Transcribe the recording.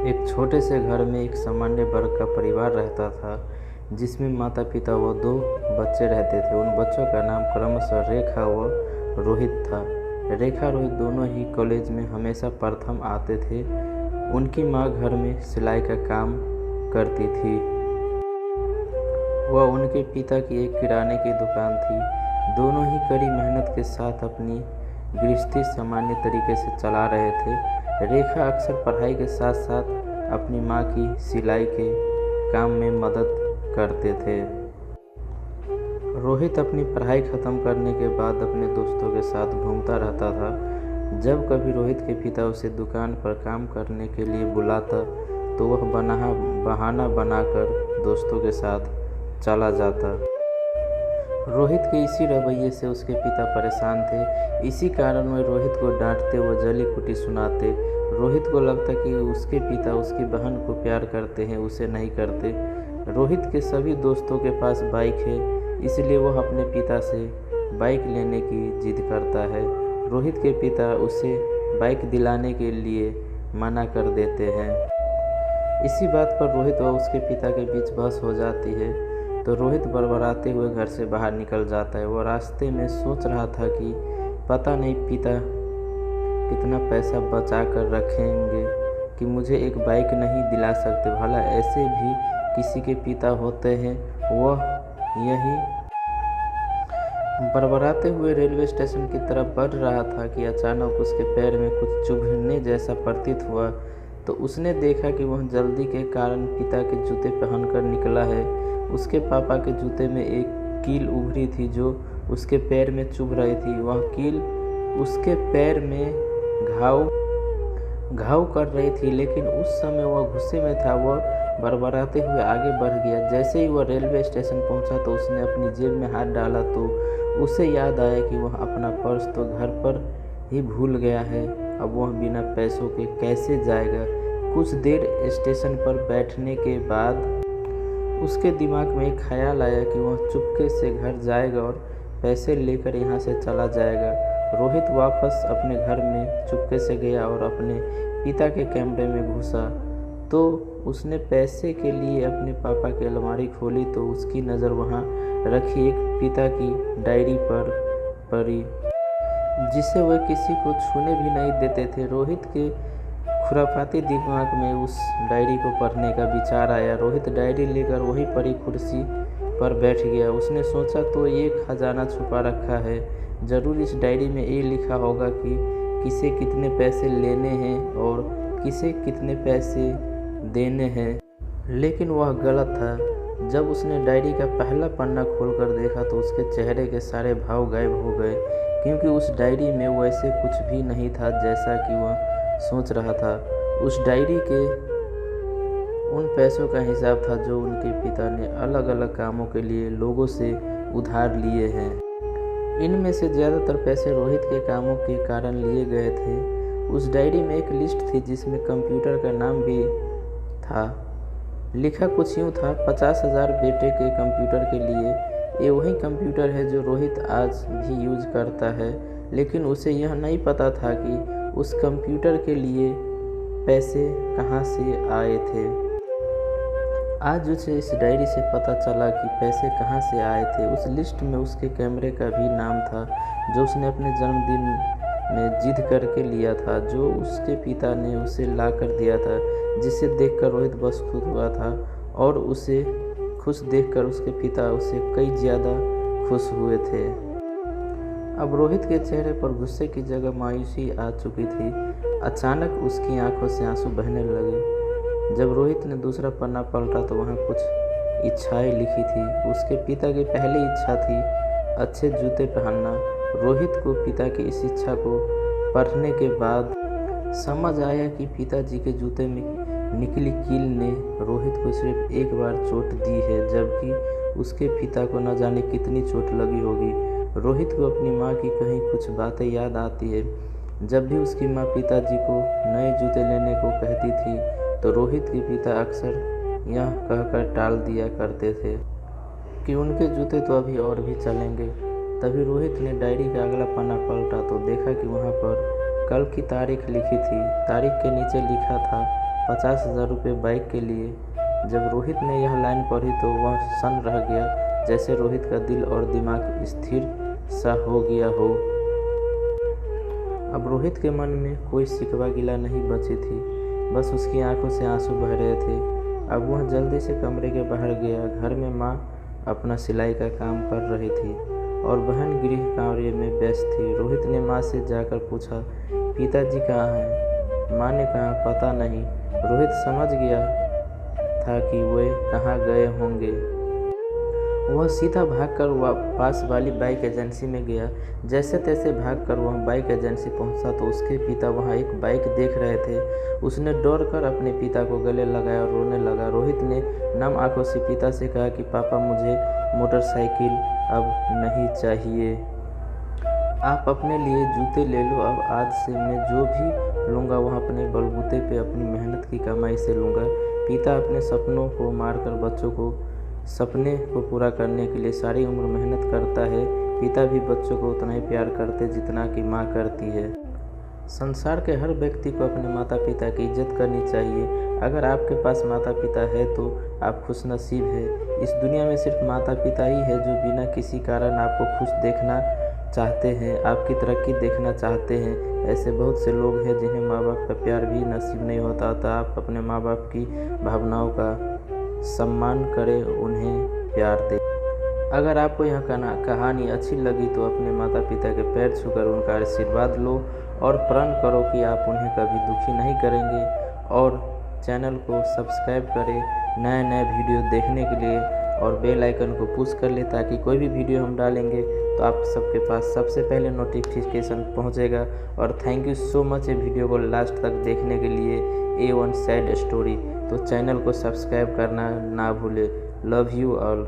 एक छोटे से घर में एक सामान्य वर्ग का परिवार रहता था, जिसमें माता पिता व दो बच्चे रहते थे। उन बच्चों का नाम क्रमशः रेखा व रोहित था। रेखा रोहित दोनों ही कॉलेज में हमेशा प्रथम आते थे। उनकी माँ घर में सिलाई का काम करती थी व उनके पिता की एक किराने की दुकान थी। दोनों ही कड़ी मेहनत के साथ अपनी गृहस्थी सामान्य तरीके से चला रहे थे। रेखा अक्सर पढ़ाई के साथ साथ अपनी माँ की सिलाई के काम में मदद करते थे। रोहित अपनी पढ़ाई ख़त्म करने के बाद अपने दोस्तों के साथ घूमता रहता था। जब कभी रोहित के पिता उसे दुकान पर काम करने के लिए बुलाता तो वह बहाना बनाकर दोस्तों के साथ चला जाता। रोहित के इसी रवैये से उसके पिता परेशान थे। इसी कारण वे रोहित को डांटते व जली कुटी सुनाते। रोहित को लगता कि उसके पिता उसकी बहन को प्यार करते हैं, उसे नहीं करते। रोहित के सभी दोस्तों के पास बाइक है, इसलिए वह अपने पिता से बाइक लेने की जिद करता है। रोहित के पिता उसे बाइक दिलाने के लिए मना कर देते हैं। इसी बात पर रोहित व उसके पिता के बीच बहस हो जाती है तो रोहित बड़बड़ाते हुए घर से बाहर निकल जाता है। वह रास्ते में सोच रहा था कि पता नहीं पिता कितना पैसा बचा कर रखेंगे कि मुझे एक बाइक नहीं दिला सकते। भला ऐसे भी किसी के पिता होते हैं। वह यही बड़बड़ाते हुए रेलवे स्टेशन की तरफ बढ़ रहा था कि अचानक उसके पैर में कुछ चुभने जैसा प्रतीत हुआ। तो उसने देखा कि वह जल्दी के कारण पिता के जूते पहनकर निकला है। उसके पापा के जूते में एक कील उभरी थी जो उसके पैर में चुभ रही थी। वह कील उसके पैर में घाव कर रही थी, लेकिन उस समय वह गुस्से में था। वह बड़बड़ाते हुए आगे बढ़ गया। जैसे ही वह रेलवे स्टेशन पहुंचा तो उसने अपनी जेब में हाथ डाला तो उसे याद आया कि वह अपना पर्स तो घर पर ही भूल गया है। अब वह बिना पैसों के कैसे जाएगा। कुछ देर स्टेशन पर बैठने के बाद उसके दिमाग में एक ख्याल आया कि वह चुपके से घर जाएगा और पैसे लेकर यहाँ से चला जाएगा। रोहित वापस अपने घर में चुपके से गया और अपने पिता के कमरे में घुसा तो उसने पैसे के लिए अपने पापा की अलमारी खोली तो उसकी नज़र वहाँ रखी एक पिता की डायरी पर पड़ी, जिसे वह किसी को छूने भी नहीं देते थे। रोहित के खुराफाती दिमाग में उस डायरी को पढ़ने का विचार आया। रोहित डायरी लेकर वहीं पड़ी कुर्सी पर बैठ गया। उसने सोचा तो ये खजाना छुपा रखा है, ज़रूर इस डायरी में ये लिखा होगा कि किसे कितने पैसे लेने हैं और किसे कितने पैसे देने हैं। लेकिन वह गलत था। जब उसने डायरी का पहला पन्ना खोलकर देखा तो उसके चेहरे के सारे भाव गायब हो गए, क्योंकि उस डायरी में वैसे कुछ भी नहीं था जैसा कि वह सोच रहा था। उस डायरी के उन पैसों का हिसाब था जो उनके पिता ने अलग अलग कामों के लिए लोगों से उधार लिए हैं। इनमें से ज़्यादातर पैसे रोहित के कामों के कारण लिए गए थे। उस डायरी में एक लिस्ट थी जिसमें कंप्यूटर का नाम भी था। लिखा कुछ यूँ था, 50,000 बेटे के कंप्यूटर के लिए। ये वही कंप्यूटर है जो रोहित आज भी यूज करता है, लेकिन उसे यह नहीं पता था कि उस कंप्यूटर के लिए पैसे कहाँ से आए थे। आज उसे इस डायरी से पता चला कि पैसे कहाँ से आए थे। उस लिस्ट में उसके कैमरे का भी नाम था जो उसने अपने जन्मदिन में जिद करके लिया था, जो उसके पिता ने उसे ला कर दिया था, जिसे देखकर रोहित बस खुश हुआ था और उसे खुश देखकर उसके पिता उससे कई ज़्यादा खुश हुए थे। अब रोहित के चेहरे पर गुस्से की जगह मायूसी आ चुकी थी। अचानक उसकी आंखों से आंसू बहने लगे। जब रोहित ने दूसरा पन्ना पलटा तो वहाँ कुछ इच्छाएं लिखी थी। उसके पिता की पहली इच्छा थी अच्छे जूते पहनना। रोहित को पिता की इस इच्छा को पढ़ने के बाद समझ आया कि पिताजी के जूते में निकली कील ने रोहित को सिर्फ एक बार चोट दी है, जबकि उसके पिता को न जाने कितनी चोट लगी होगी। रोहित को अपनी माँ की कहीं कुछ बातें याद आती है। जब भी उसकी माँ पिताजी को नए जूते लेने को कहती थी तो रोहित के पिता अक्सर यह कहकर टाल दिया करते थे कि उनके जूते तो अभी और भी चलेंगे। तभी रोहित ने डायरी का अगला पन्ना पलटा तो देखा कि वहाँ पर कल की तारीख लिखी थी। तारीख के नीचे लिखा था 50,000 रुपये बाइक के लिए। जब रोहित ने यह लाइन पढ़ी तो वह सन्न रह गया, जैसे रोहित का दिल और दिमाग स्थिर सा हो गया हो। अब रोहित के मन में कोई शिकवा गिला नहीं बची थी, बस उसकी आंखों से आंसू बह रहे थे। अब वह जल्दी से कमरे के बाहर गया। घर में माँ अपना सिलाई का काम कर रही थी और बहन गृह कार्य में व्यस्त थी। रोहित ने माँ से जाकर पूछा, पिताजी कहाँ हैं? माँ ने कहा, पता नहीं। रोहित समझ गया था कि वे कहाँ गए होंगे। वह सीधा भागकर पास वाली बाइक एजेंसी में गया। जैसे तैसे भागकर वह बाइक एजेंसी पहुंचा तो उसके पिता वहां एक बाइक देख रहे थे। उसने दौड़कर अपने पिता को गले लगाया और रोने लगा। रोहित ने नम आंखों से पिता से कहा कि पापा, मुझे मोटरसाइकिल अब नहीं चाहिए। आप अपने लिए जूते ले लो। अब आज से मैं जो भी लूँगा वह अपने बलबूते पे अपनी मेहनत की कमाई से लूँगा। पिता अपने सपनों को मारकर बच्चों को सपने को पूरा करने के लिए सारी उम्र मेहनत करता है। पिता भी बच्चों को उतना ही प्यार करते जितना कि माँ करती है। संसार के हर व्यक्ति को अपने माता पिता की इज्जत करनी चाहिए। अगर आपके पास माता पिता है तो आप खुशनसीब हैं। इस दुनिया में सिर्फ माता पिता ही है जो बिना किसी कारण आपको खुश देखना चाहते हैं, आपकी तरक्की देखना चाहते हैं। ऐसे बहुत से लोग हैं जिन्हें माँ बाप का प्यार भी नसीब नहीं होता। तो आप अपने माँ बाप की भावनाओं का सम्मान करें, उन्हें प्यार दें। अगर आपको यह कहानी अच्छी लगी तो अपने माता पिता के पैर छूकर उनका आशीर्वाद लो और प्रण करो कि आप उन्हें कभी दुखी नहीं करेंगे। और चैनल को सब्सक्राइब करें नए नए वीडियो देखने के लिए और बेल आइकन को पुश कर ले ताकि कोई भी वीडियो हम डालेंगे तो आप सबके पास सबसे पहले नोटिफिकेशन पहुंचेगा। और थैंक यू सो मच ये वीडियो को लास्ट तक देखने के लिए। A1 सैड स्टोरी, तो चैनल को सब्सक्राइब करना ना भूले। Love you all.